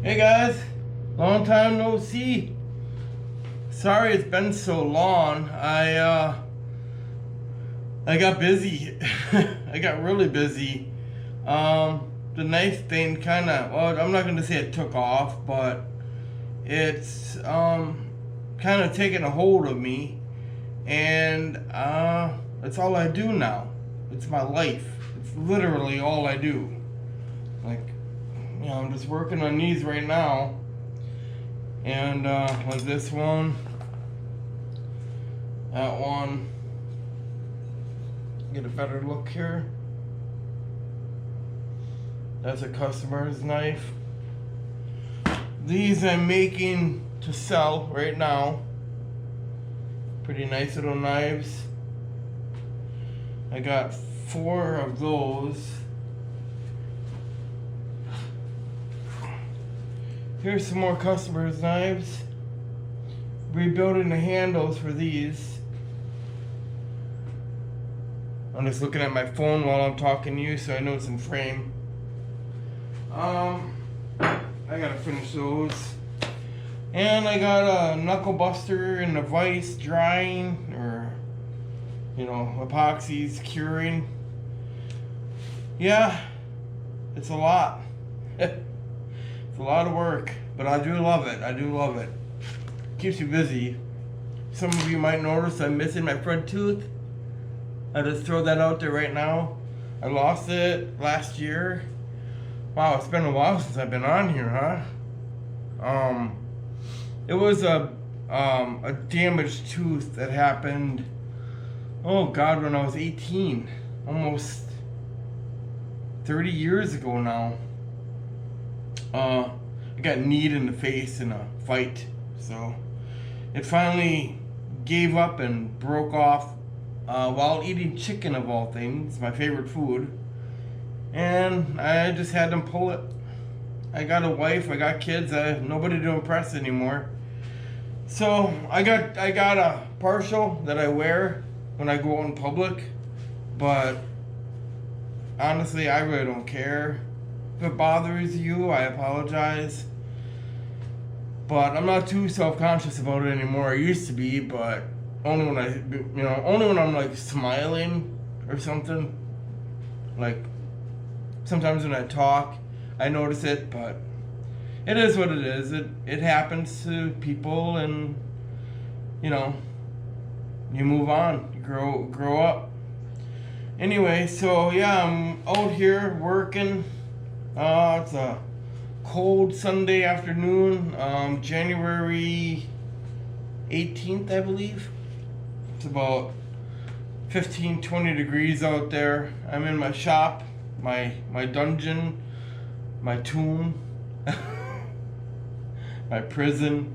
Hey guys, long time no see. Sorry it's been so long. I got busy. I got really busy. The knife thing kind of, well, I'm not going to say it took off, but it's kind of taken a hold of me, and it's all I do now. It's my life. It's literally all I do. Like, I'm just working on these right now. And like this one, that one. Get a better look here. That's a customer's knife. These I'm making to sell right now. Pretty nice little knives. I got 4 of those. Here's some more customers' knives. Rebuilding the handles for these. I'm just looking at my phone while I'm talking to you, so I know it's in frame. I gotta finish those. And I got a knuckle buster and a vise drying, or epoxies curing. Yeah, it's a lot. It's a lot of work, but I do love it. I do love it. Keeps you busy. Some of you might notice I'm missing my front tooth. I just throw that out there right now. I lost it last year. Wow, it's been a while since I've been on here, huh? It was a damaged tooth that happened, oh God, when I was 18. Almost 30 years ago now. I got kneed in the face in a fight, so it finally gave up and broke off while eating chicken, of all things, my favorite food, and I just had them pull it. I got a wife, I got kids, I have nobody to impress anymore, so I got a partial that I wear when I go out in public, but honestly, I really don't care. If it bothers you, I apologize. But I'm not too self-conscious about it anymore. I used to be, but only when I'm like smiling or something. Like sometimes when I talk, I notice it, but it is what it is. It happens to people, and you move on, you grow up. Anyway, so yeah, I'm out here working. It's a cold Sunday afternoon, January 18th, I believe. It's about 15-20 degrees out there. I'm in my shop, my dungeon, my tomb, my prison.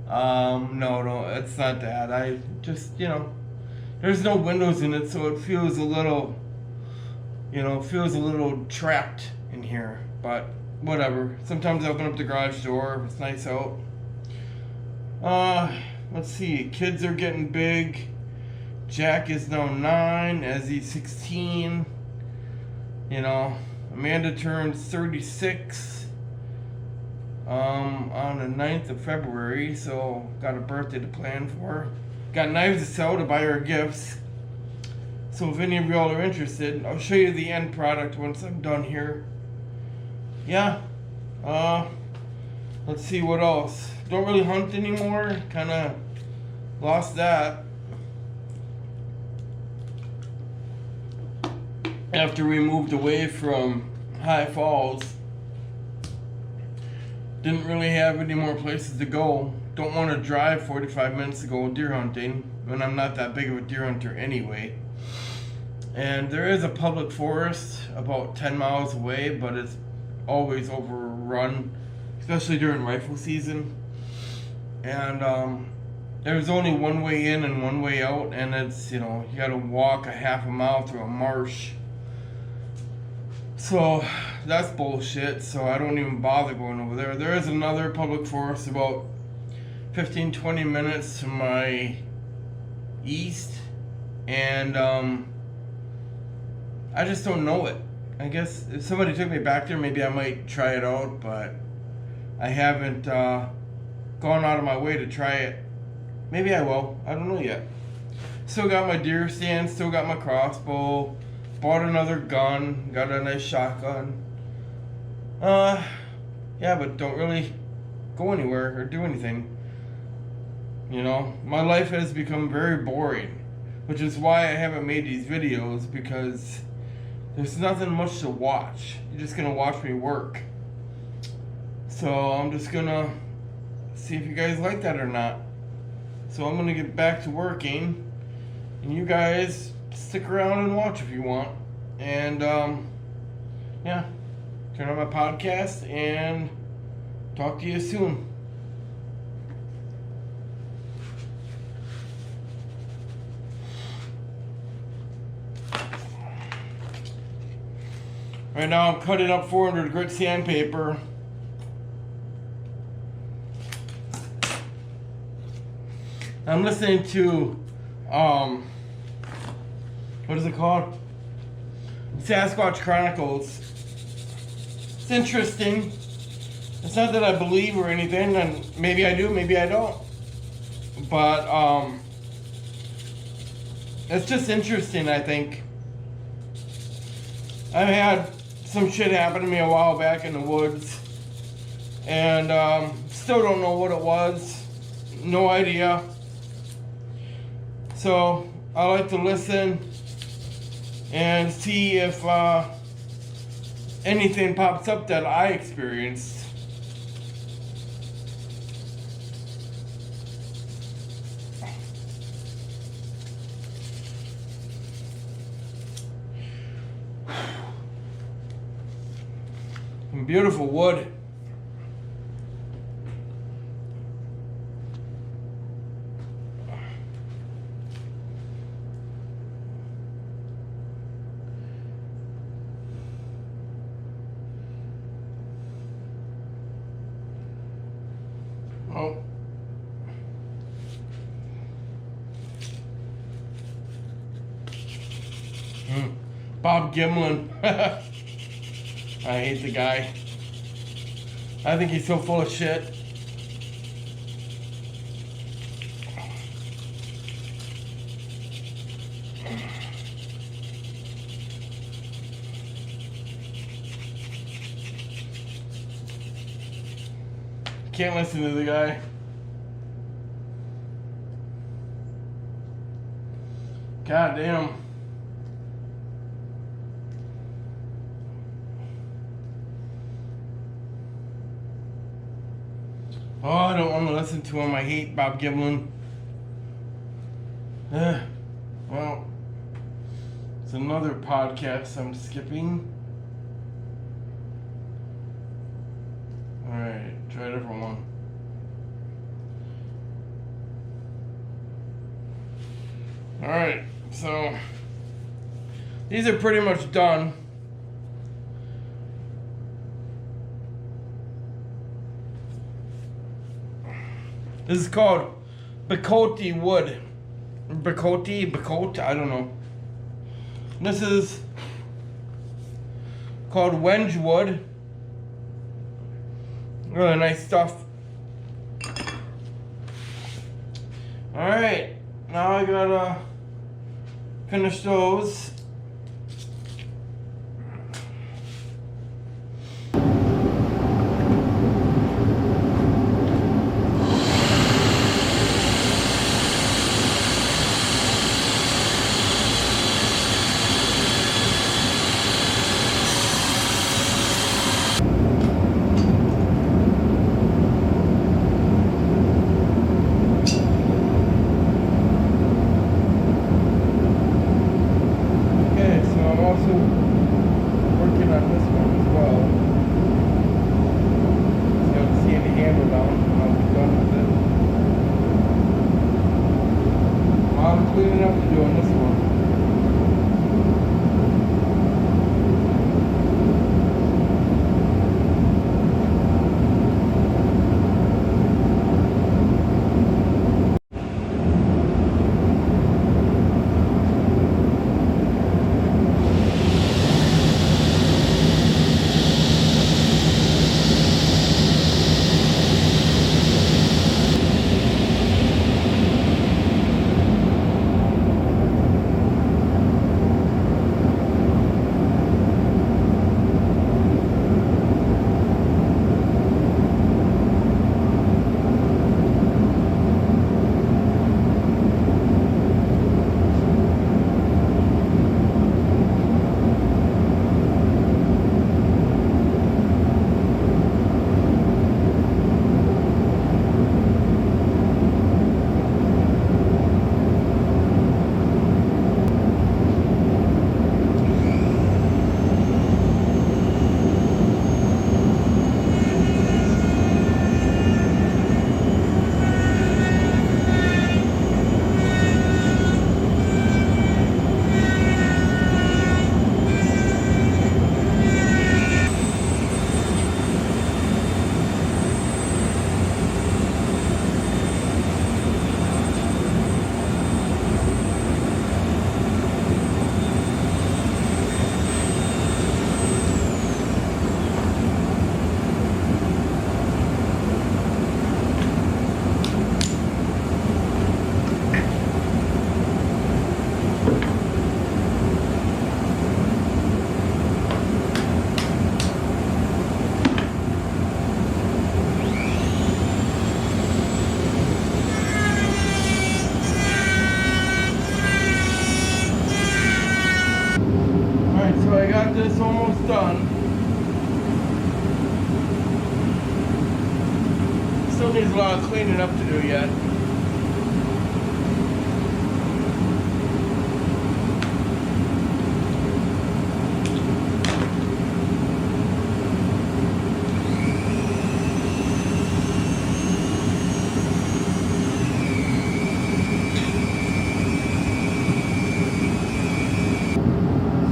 No, it's not that. I just, there's no windows in it, so it feels a little, trapped in here, but whatever. Sometimes I open up the garage door if it's nice out. Let's see. Kids are getting big. Jack is now 9, Ezzy's 16. Amanda turns 36 on the 9th of February, so got a birthday to plan for her. Got knives to sell to buy her gifts. So if any of y'all are interested, I'll show you the end product once I'm done here. Yeah. Let's see what else. Don't really hunt anymore. Kind of lost that after we moved away from High Falls. Didn't really have any more places to go. Don't want to drive 45 minutes to go deer hunting when I'm not that big of a deer hunter anyway. And there is a public forest about 10 miles away, but it's always overrun, especially during rifle season. And there's only one way in and one way out, and it's, you gotta walk a half a mile through a marsh. So that's bullshit, so I don't even bother going over there. There is another public forest about 15-20 minutes to my east, and I just don't know it. I guess if somebody took me back there, maybe I might try it out, but I haven't gone out of my way to try it. Maybe I will. I don't know yet. Still got my deer stand. Still got my crossbow. Bought another gun. Got a nice shotgun. Yeah, but don't really go anywhere or do anything. You know, my life has become very boring, which is why I haven't made these videos, because there's nothing much to watch. You're just gonna watch me work. So I'm just gonna see if you guys like that or not. So I'm gonna get back to working, and you guys stick around and watch if you want. And yeah, turn on my podcast and talk to you soon. Right now I'm cutting up 400 grit sandpaper. I'm listening to, what is it called? Sasquatch Chronicles. It's interesting. It's not that I believe or anything, and maybe I do, maybe I don't. But, it's just interesting, I think. I had some shit happen to me a while back in the woods, and still don't know what it was. No idea. So I like to listen and see if anything pops up that I experienced. Some beautiful wood. Oh. Bob Gimlin. I hate the guy. I think he's so full of shit. Can't listen to the guy. God damn. Oh, I don't want to listen to him. I hate Bob Gimlin. Well, it's another podcast I'm skipping. Alright, try a different one. Alright, so these are pretty much done. This is called Bacote wood. Bacote, I don't know. This is called Wenge wood. Really nice stuff. Alright, now I gotta finish those. Cleaning up to doing this one. still needs a lot of cleaning up to do yet.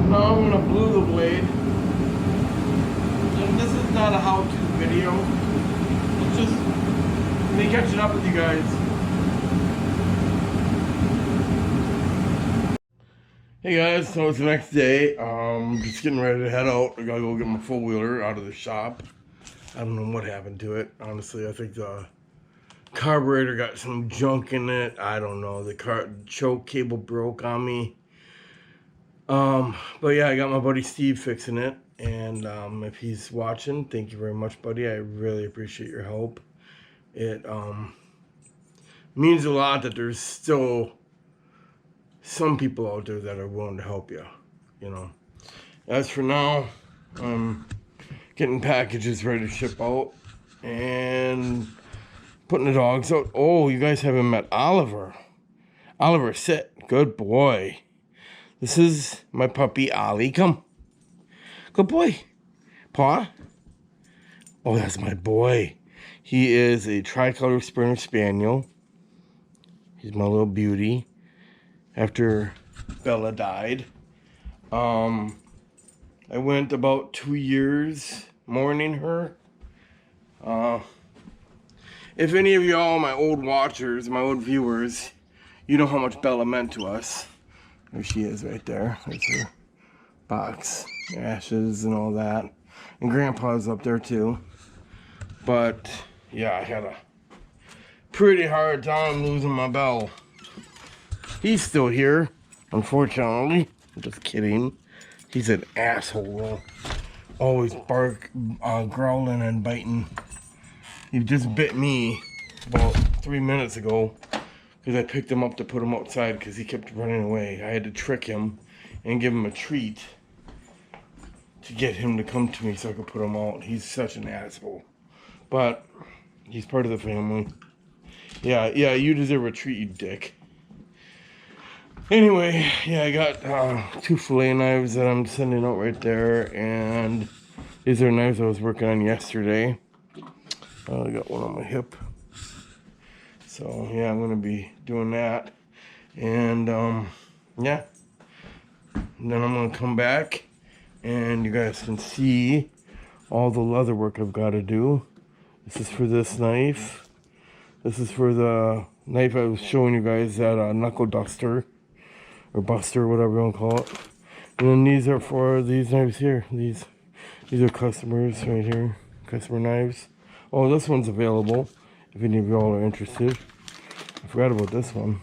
Now I'm gonna blue the blade. And this is not a how-to video. It's just me catching up with you guys. Hey guys, so it's the next day. Just getting ready to head out. I gotta go get my four-wheeler out of the shop. I don't know what happened to it. Honestly, I think the carburetor got some junk in it. I don't know. The choke cable broke on me. But yeah, I got my buddy Steve fixing it, and if he's watching, thank you very much, buddy. I really appreciate your help. It means a lot that there's still some people out there that are willing to help you, you know. As for now, I'm getting packages ready to ship out and putting the dogs out. Oh, you guys haven't met Oliver. Oliver, sit. Good boy. This is my puppy, Ollie. Come. Good boy. Paw. Oh, that's my boy. He is a tricolor Springer Spaniel. He's my little beauty. After Bella died. I went about 2 years mourning her. If any of y'all, my old watchers, my old viewers, you know how much Bella meant to us. There she is right there. There's her box, ashes and all that. And Grandpa's up there too. But yeah, I had a pretty hard time losing my Belle. He's still here, unfortunately. I'm just kidding. He's an asshole. Always growling and biting. He just bit me about 3 minutes ago. Because I picked him up to put him outside because he kept running away. I had to trick him and give him a treat to get him to come to me so I could put him out. He's such an asshole. But he's part of the family. Yeah, you deserve a treat, you dick. Anyway, yeah, I got 2 fillet knives that I'm sending out right there. And these are knives I was working on yesterday. I got one on my hip. So yeah, I'm gonna be doing that, and yeah, and then I'm gonna come back, and you guys can see all the leather work I've got to do. This is for this knife. This is for the knife I was showing you guys, that knuckle duster or buster, whatever you want to call it. And then these are for these knives here. These are customers right here, customer knives. Oh, this one's available if any of y'all are interested. I forgot about this one.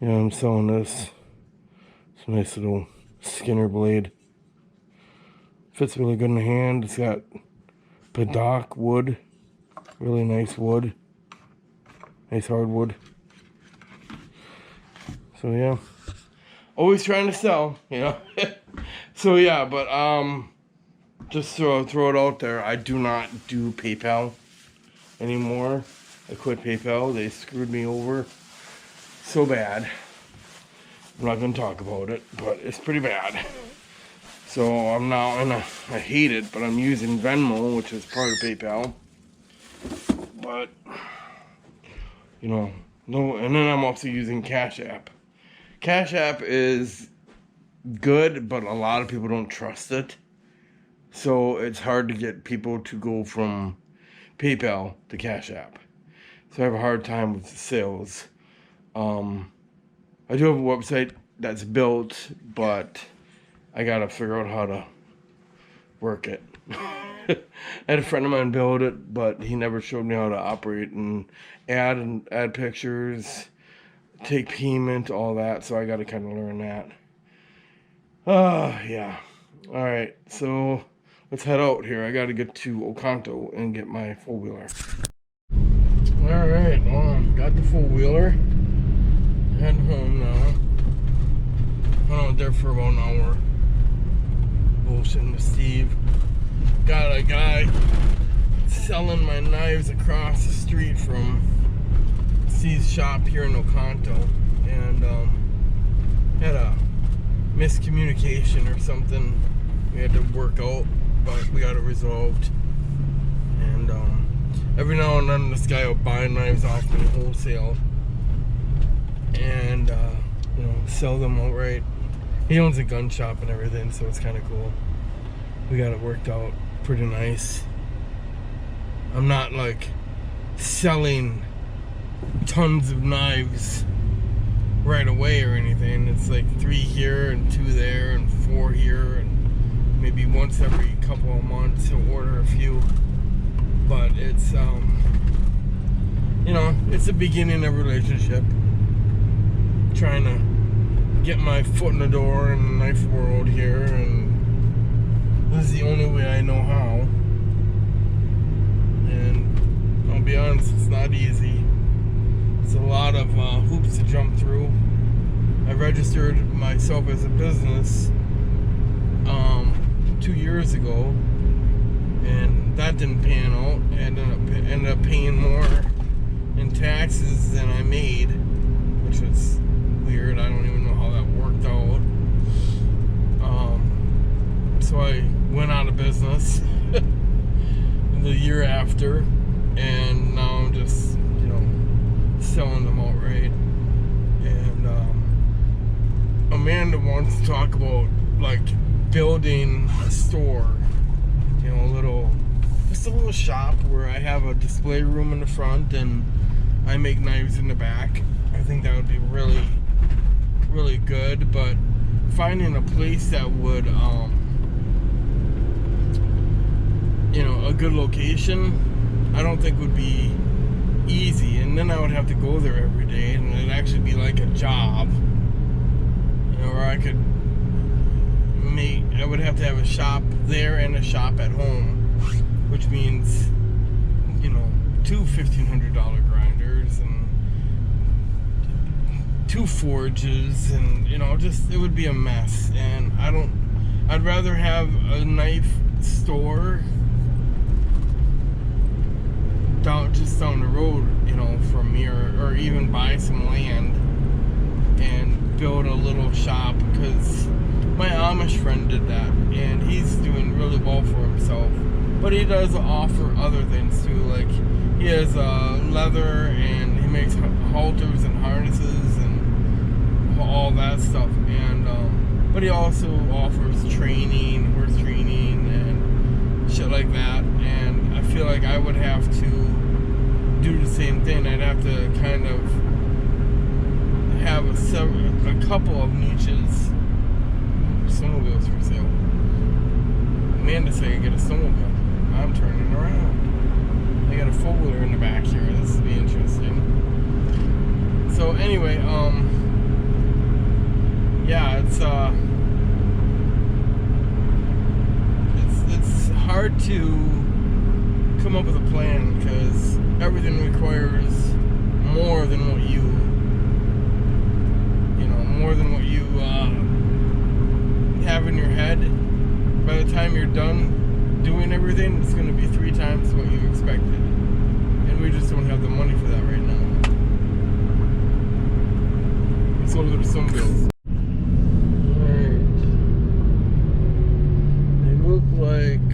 Yeah, I'm selling this. It's a nice little Skinner blade. Fits really good in the hand. It's got Padock wood. Really nice wood. Nice hardwood. So yeah. Always trying to sell, you know. So yeah, but just to throw it out there, I do not do PayPal anymore. I quit PayPal. They screwed me over so bad. I'm not going to talk about it, but it's pretty bad. So I'm now I hate it, but I'm using Venmo, which is part of PayPal. But, you know, no, and then I'm also using Cash App. Cash App is good, but a lot of people don't trust it. So it's hard to get people to go from PayPal to Cash App. So I have a hard time with the sales. I do have a website that's built, but I gotta figure out how to work it. I had a friend of mine build it, but he never showed me how to operate and add pictures, take payment, all that. So I gotta kind of learn that. Yeah. All right. So let's head out here. I gotta get to Oconto and get my four-wheeler. Alright, got the four-wheeler. Heading home now. Went out there for about an hour. Bullshitting with Steve. Got a guy selling my knives across the street from C's shop here in Oconto, and had a miscommunication or something we had to work out, but we got it resolved. And every now and then this guy will buy knives off me wholesale and you know, sell them outright. He owns a gun shop and everything, so it's kind of cool. We got it worked out pretty nice. I'm not like selling tons of knives right away or anything. It's like 3 here and 2 there and 4 here, and maybe once every couple of months he'll order a few. But it's you know, it's the beginning of a relationship. Trying to get my foot in the door in the knife world here, and this is the only way I know how. And I'll be honest, it's not easy. It's a lot of hoops to jump through. I registered myself as a business 2 years ago, and that didn't pan out. I ended up paying more in taxes than I made, which was weird. I don't even know how that worked out. So I went out of business the year after, and now I'm just, you know, selling them outright. And Amanda wants to talk about like building a store, you know, just a little shop where I have a display room in the front and I make knives in the back. I think that would be really, really good. But finding a place that would you know, a good location, I don't think would be easy. And then I would have to go there every day, and it'd actually be like a job, you know, where I would have to have a shop there and a shop at home, which means, you know, 2 $1,500 grinders and 2 forges, and, you know, just, it would be a mess. And I'd rather have a knife store just down the road, you know, from me, or even buy some land and build a little shop, because my Amish friend did that and he's doing really well for himself. But he does offer other things too, like he has leather, and he makes halters and harnesses and all that stuff. And but he also offers training, horse training and shit like that. And I feel like I would have to do the same thing. I'd have to kind of have a couple of niches. Snowmobiles for sale. Amanda said I could get a snowmobile. I'm turning around. I got a four-wheeler in the back here. This will be interesting. So anyway, yeah, it's hard to come up with a plan, because everything requires more than what you have in your head. By the time you're done doing everything, it's going to be 3 times what you expected, and we just don't have the money for that right now. Let's go to the snowmobiles. Alright, they look like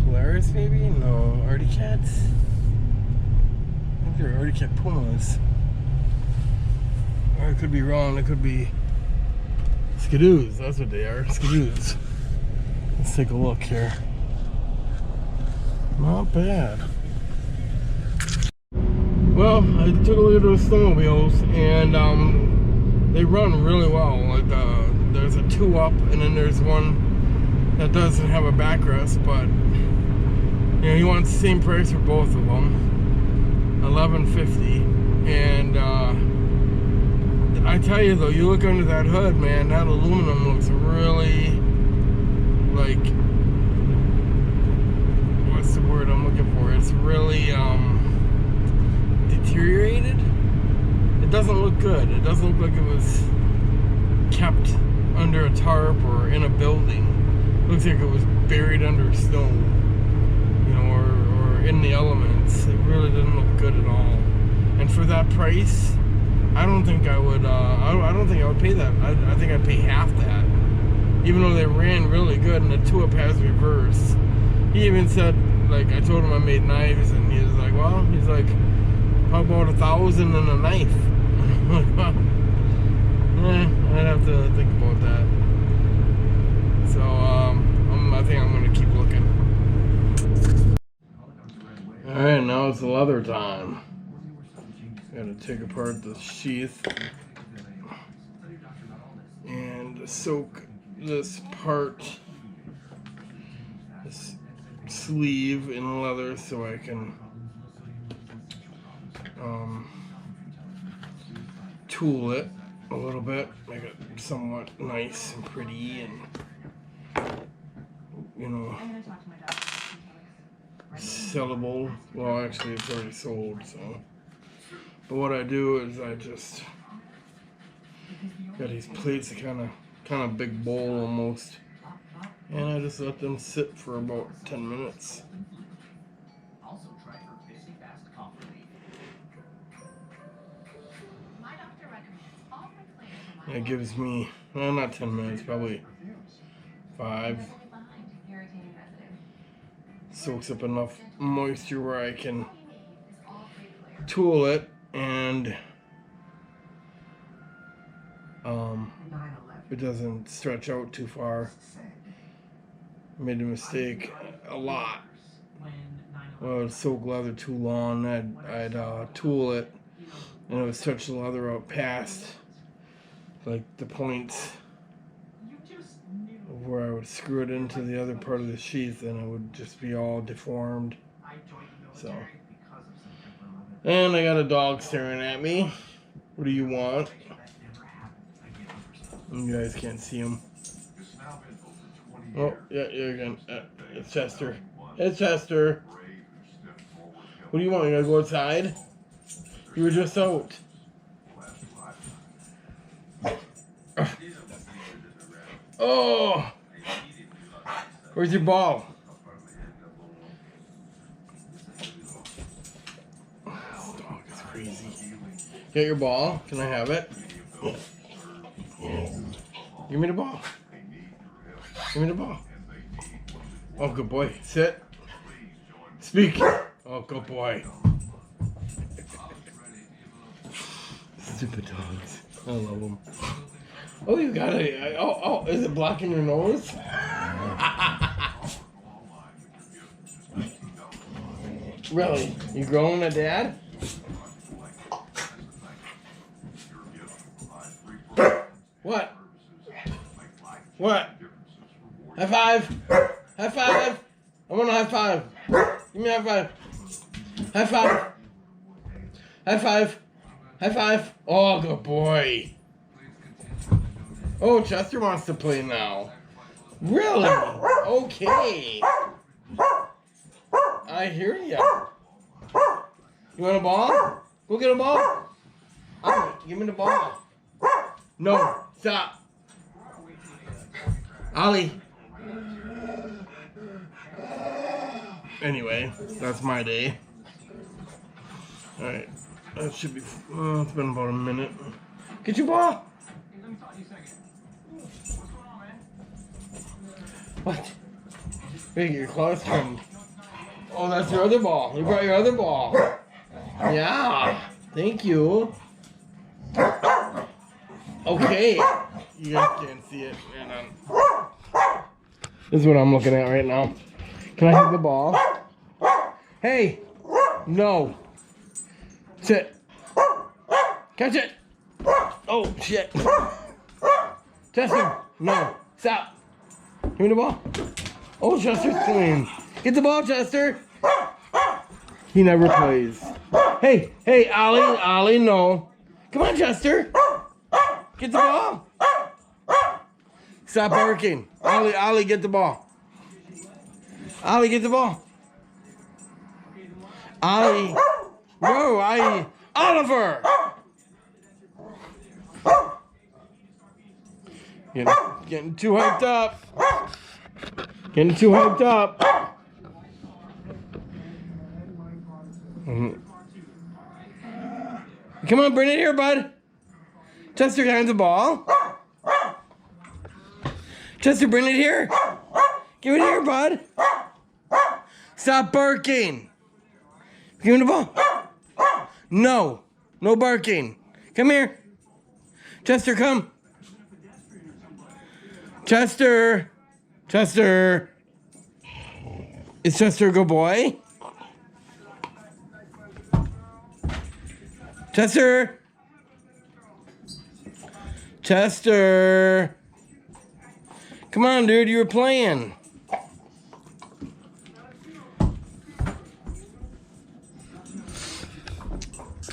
Polaris, maybe? No, Arctic Cats. I think they're Arctic Cat Pumas. Or I could be wrong. It could be Skidoos. That's what they are. Skidoos. Let's take a look here. Not bad. Well, I took a look at those snowmobiles, and they run really well. Like there's a 2-up, and then there's one that doesn't have a backrest, but you know, he wants the same price for both of them, $11.50. And I tell you though, you look under that hood, man, that aluminum looks really, like, what's the word I'm looking for? It's really deteriorated. It doesn't look good. It doesn't look like it was kept under a tarp or in a building. It looks like it was buried under stone. You in the elements. It really didn't look good at all. And for that price, I don't think I would. I don't think I would pay that. I think I'd pay half that. Even though they ran really good, and the two-up has reverse. He even said, like, I told him I made knives, and he was like, well, he's like, how about 1,000 and a knife? I'm like, well, I'd have to think about that. So, I think I'm gonna keep looking. All right, now it's leather time. Gotta take apart the sheath and soak this part, this sleeve in leather so I can tool it a little bit, make it somewhat nice and pretty and, you know, sellable. Well, actually it's already sold, so. But what I do is I just got these plates, kind of big bowl almost, and I just let them sit for about 10 minutes. That gives me, well, not 10 minutes, probably 5. Soaks up enough moisture where I can tool it, and it doesn't stretch out too far. Made a mistake a lot. Well, I'd soak leather too long. I'd tool it, and it would stretch the leather out past like the points of where I would screw it into the other part of the sheath, and it would just be all deformed. So, and I got a dog staring at me. What do you want? You guys can't see him. Oh, yeah, you're again. It's Chester. It's Chester. What do you want? You gotta go outside? You were just out. Oh! Where's your ball? This dog is crazy. Get your ball? Can I have it? Give me the ball. Give me the ball. Oh, good boy. Sit. Speak. Oh, good boy. Stupid dogs. I love them. Oh, you got it. Oh, is it blocking your nose? Really? You growing a dad? What? What? High five! High five! I want a high five! Give me a high five! High five! High five! High five! Oh, good boy! Oh, Chester wants to play now. Really? Okay. I hear ya. You want a ball? Go get a ball. Ollie, give me the ball. No, stop. Ollie. Anyway, that's my day. Alright. That should be... it's been about a minute. Get your ball. What? Big, your claws trimmed. Oh, that's your other ball. You brought your other ball. Yeah. Thank you. Okay. You guys can't see it. This is what I'm looking at right now. Can I have the ball? Hey. No. Sit. Catch it. Oh, shit. Chester. No. Stop. Give me the ball. Oh, Chester's playing. Get the ball, Chester. He never plays. Hey, Ollie, no. Come on, Chester. Get the ball. Stop barking. Ollie, get the ball. Ollie, get the ball. Ollie. No, Oliver. Getting too hyped up. Getting too hyped up. Come on, bring it here, bud. Chester, can I have the ball? Chester, bring it here. Give it here, bud. Stop barking. Give me the ball. No. No barking. Come here. Chester, come. Chester. Chester. Is Chester a good boy? Chester. Chester. Come on, dude. You were playing.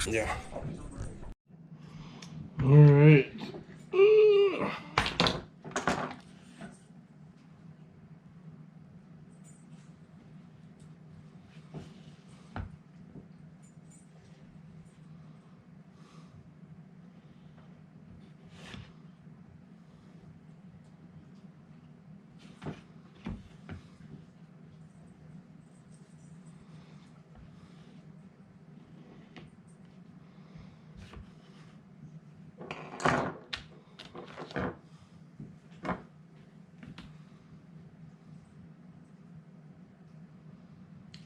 Yeah. All right.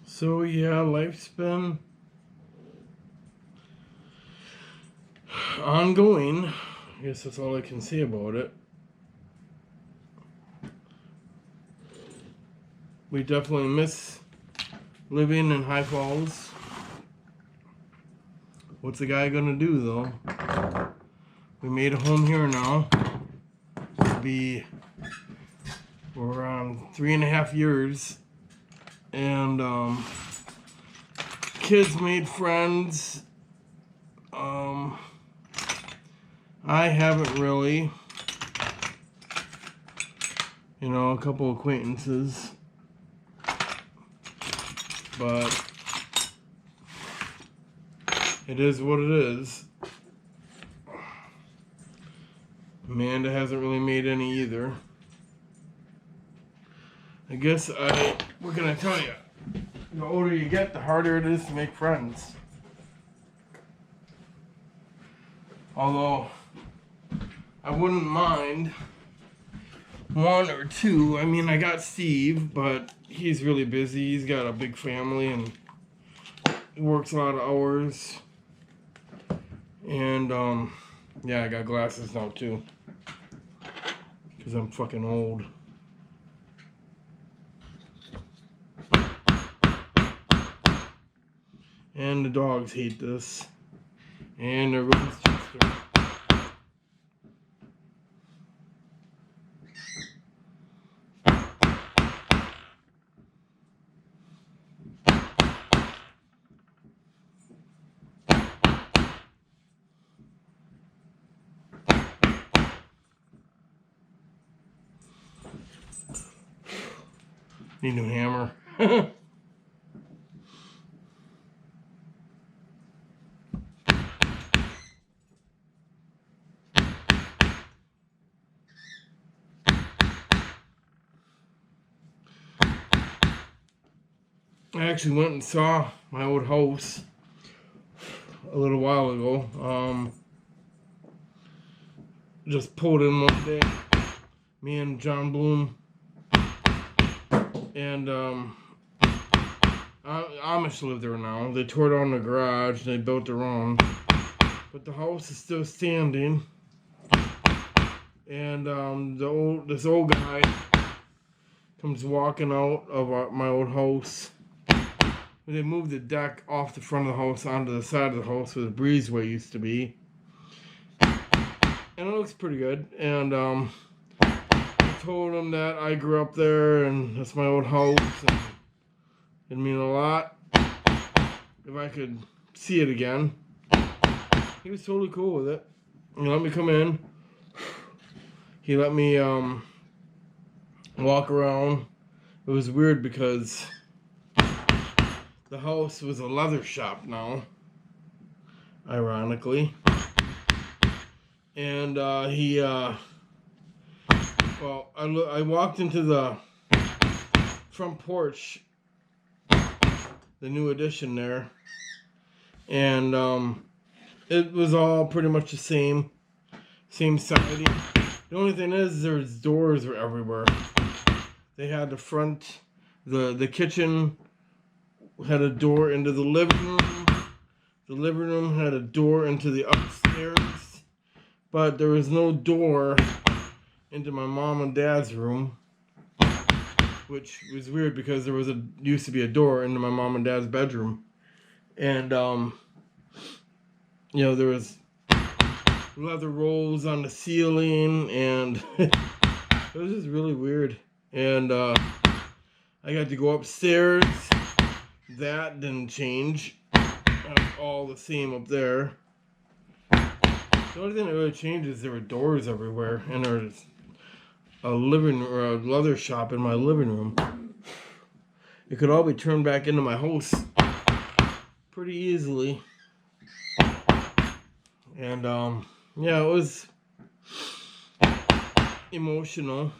So yeah, life's been ongoing. I guess that's all I can say about it. We definitely miss living in High Falls. What's the guy gonna do though? We made a home here now. We're around 3.5 years. And kids made friends. I haven't really. You know, a couple acquaintances. But it is what it is. Amanda hasn't really made any either. I guess we're gonna tell you, the older you get, the harder it is to make friends. Although, I wouldn't mind one or two. I mean, I got Steve, but he's really busy. He's got a big family and he works a lot of hours. And, yeah, I got glasses now too. Because I'm fucking old. And the dogs hate this. And there goes Chester. Need a new hammer. I actually went and saw my old house a little while ago. Just pulled in one day, me and John Bloom, and Amish live there now. They tore down the garage and they built their own, but the house is still standing. And this old guy comes walking out of my old house. They moved the deck off the front of the house onto the side of the house where the breezeway used to be. And it looks pretty good. And I told him that I grew up there and that's my old house. And it'd mean a lot if I could see it again. He was totally cool with it. He let me come in. He let me walk around. It was weird because the house was a leather shop now, ironically. And I walked into the front porch, the new addition there, and it was all pretty much the same siding. The only thing is, there's doors were everywhere. They had the front, the kitchen had a door into the living room. The living room had a door into the upstairs, but there was no door into my mom and dad's room, which was weird because there used to be a door into my mom and dad's bedroom, and you know, there was leather rolls on the ceiling, and it was just really weird. And I got to go upstairs. That didn't change. All the same up there. The only thing that really changed is there were doors everywhere, and there was a leather shop in my living room. It could all be turned back into my house pretty easily. And yeah, it was emotional,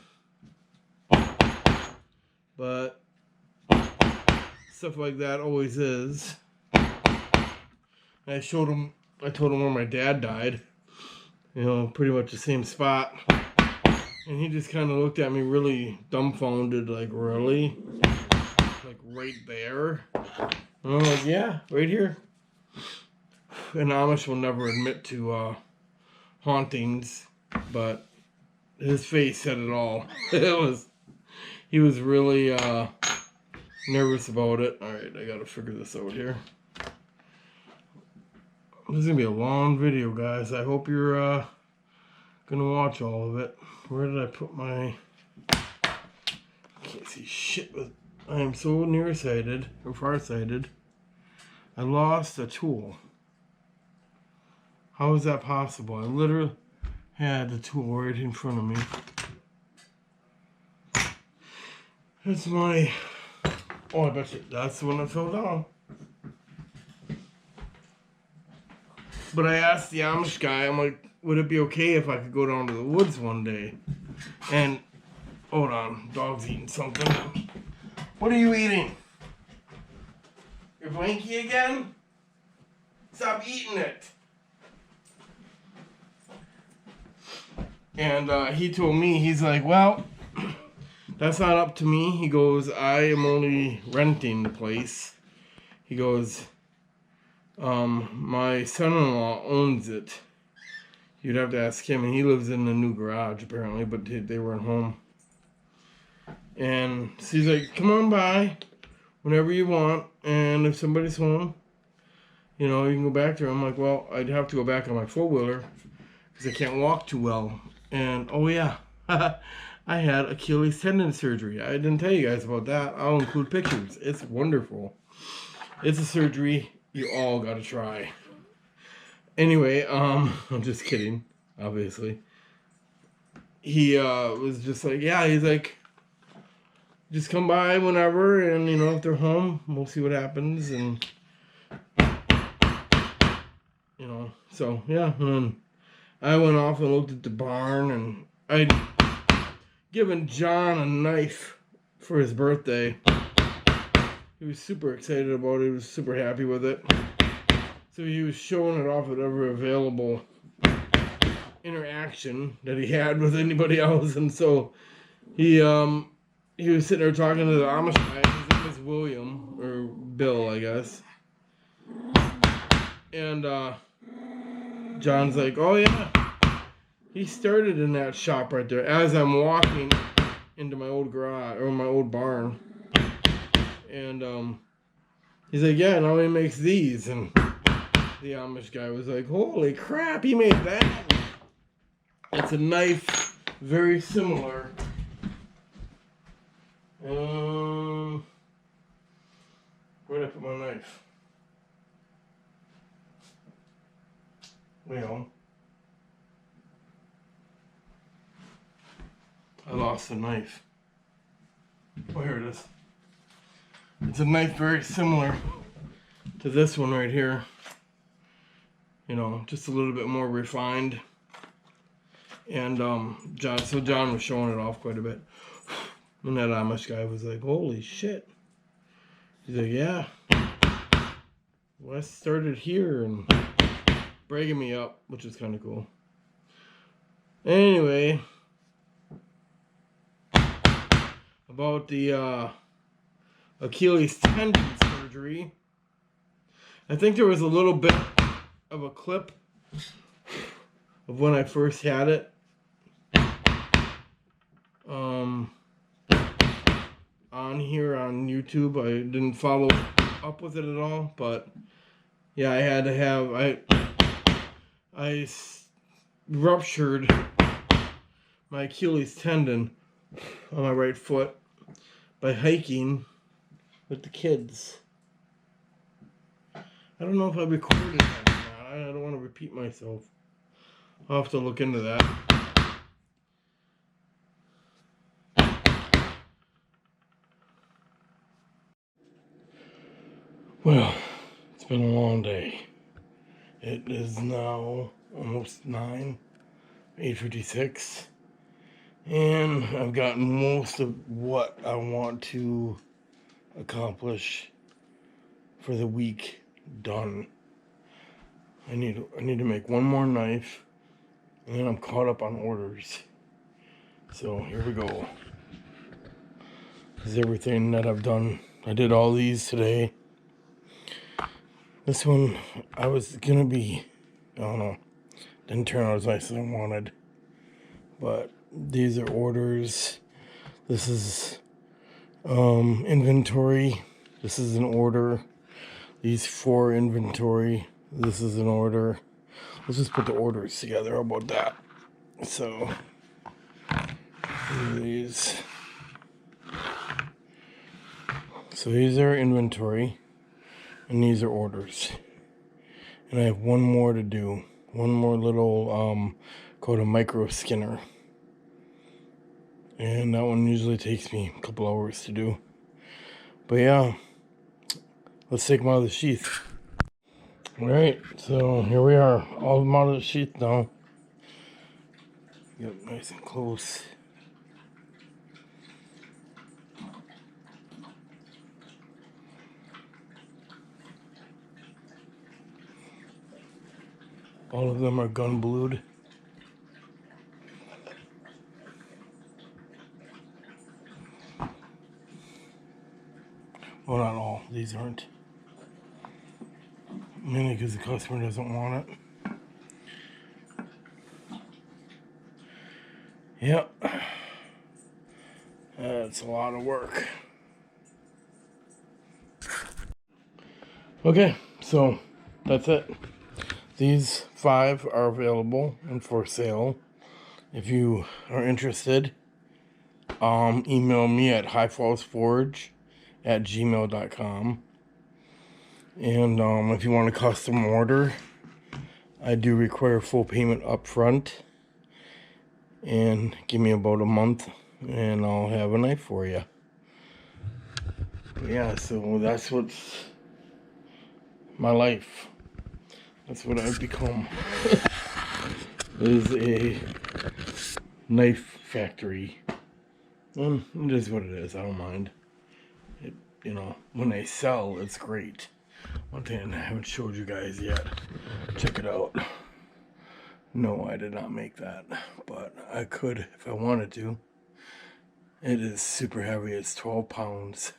but stuff like that always is. I told him where my dad died, you know, pretty much the same spot, and he just kind of looked at me really dumbfounded, like, really? Like, right there? And I'm like, yeah, right here. And Amish will never admit to hauntings, but his face said it all. He was really nervous about it. All right, I gotta figure this out here. This is gonna be a long video, guys. I hope you're gonna watch all of it. Where did I put my... I can't see shit with... I am so nearsighted, or farsighted. I lost a tool. How is that possible? I literally had the tool right in front of me. That's my... Oh, I bet you that's the one that fell down. But I asked the Amish guy, I'm like, would it be okay if I could go down to the woods one day? And, hold on, dog's eating something. What are you eating? Your blankie again? Stop eating it. And he told me, he's like, well, that's not up to me. He goes, I am only renting the place. He goes, my son-in-law owns it. You'd have to ask him, and he lives in the new garage apparently, but they weren't home. And so he's like, come on by whenever you want, and if somebody's home, you know, you can go back there. I'm like, well, I'd have to go back on my four-wheeler because I can't walk too well. And oh yeah, I had Achilles tendon surgery. I didn't tell you guys about that. I'll include pictures. It's wonderful. It's a surgery you all gotta try. Anyway, I'm just kidding, obviously. He was just like, yeah, he's like, just come by whenever, and you know, if they're home, we'll see what happens, and you know, so yeah. And I went off and looked at the barn, and I'd given John a knife for his birthday. He was super excited about it. He was super happy with it. So he was showing it off at every available interaction that he had with anybody else. And so he was sitting there talking to the Amish guy. His name is William, or Bill, I guess. And John's like, oh yeah, he started in that shop right there as I'm walking into my old garage, or my old barn. And he's like, yeah, now he makes these. And the Amish guy was like, holy crap, he made that. It's a knife very similar. Where'd I put my knife? Well, I lost the knife. Oh, here it is. It's a knife very similar to this one right here. You know, just a little bit more refined. And John was showing it off quite a bit. And that Amish guy was like, holy shit. He's like, yeah. Wes started here and bragging me up, which is kind of cool. Anyway, about the Achilles tendon surgery. I think there was a little bit of a clip of when I first had it. On here on YouTube. I didn't follow up with it at all, but yeah, I had to have I ruptured my Achilles tendon on my right foot by hiking with the kids. I don't know if I recorded that or not. I don't want to repeat myself. I'll have to look into that. Well, it's been a long day. It is now almost 9, 8:56. And I've gotten most of what I want to accomplish for the week done. I need to make one more knife, and then I'm caught up on orders. So here we go. This is everything that I've done. I did all these today. This one I was gonna be, I don't know, didn't turn out as nice as I wanted. But these are orders. This is inventory. This is an order. These 4 inventory. This is an order. Let's just put the orders together. How about that? So these. So these are inventory, and these are orders. And I have one more to do. One more little called a micro skinner. And that one usually takes me a couple hours to do. But yeah, let's take them out of the sheath. Alright, so here we are. All of them out of the sheath now. Get nice and close. All of them are gun blued. Well, not all. These aren't. Mainly because the customer doesn't want it. Yep. That's a lot of work. Okay, so that's it. These 5 are available and for sale. If you are interested, email me at highfallsforge@gmail.com. And if you want a custom order, I do require full payment up front. And give me about a month and I'll have a knife for you. Yeah, so that's what's my life. That's what I've become. Is a knife factory. And it is what it is. I don't mind. It, when they sell, it's great. One thing I haven't showed you guys yet. Check it out. No, I did not make that, but I could if I wanted to. It is super heavy. It's 12 pounds.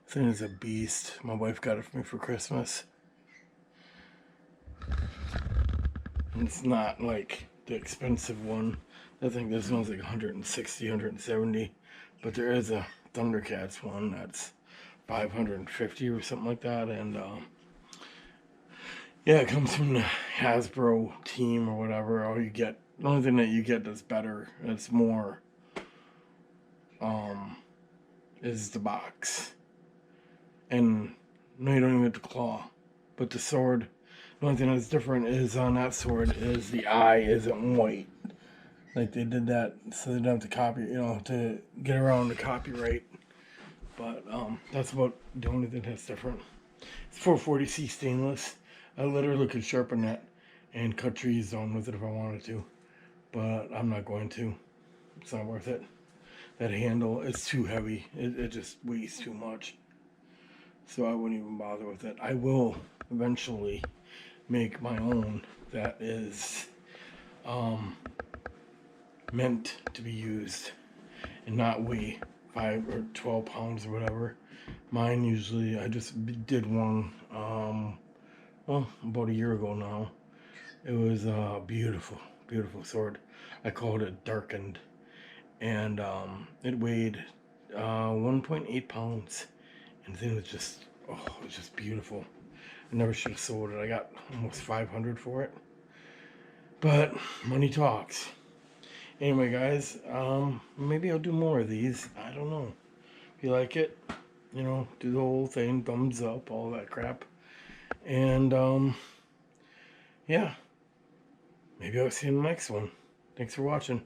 This thing is a beast. My wife got it for me for Christmas. It's not like the expensive one. I think this one's like 160, 170. But there is a Thundercats one that's 550 or something like that. And yeah, it comes from the Hasbro team or whatever. All you get, the only thing that you get that's better, that's more, is the box. And no, you don't even get the claw. But the sword, the only thing that's different is on that sword is the eye isn't white. Like they did that so they don't have to copy, to get around the copyright. But that's about the only thing that's different. It's 440C stainless. I literally could sharpen that and cut trees down with it if I wanted to. But I'm not going to. It's not worth it. That handle, it's too heavy. It just weighs too much. so I wouldn't even bother with it. I will eventually make my own that is meant to be used and not weigh 5 or 12 pounds or whatever. Mine usually, I just did one, well, about a year ago now. It was a beautiful, beautiful sword. I called it Darkened, and it weighed 1.8 pounds, and the thing was just, oh, it was just beautiful. I never should have sold it. I got almost 500 for it, but money talks. Anyway, guys, maybe I'll do more of these. I don't know. If you like it, you know, do the whole thing, thumbs up, all that crap. And, yeah, maybe I'll see you in the next one. Thanks for watching.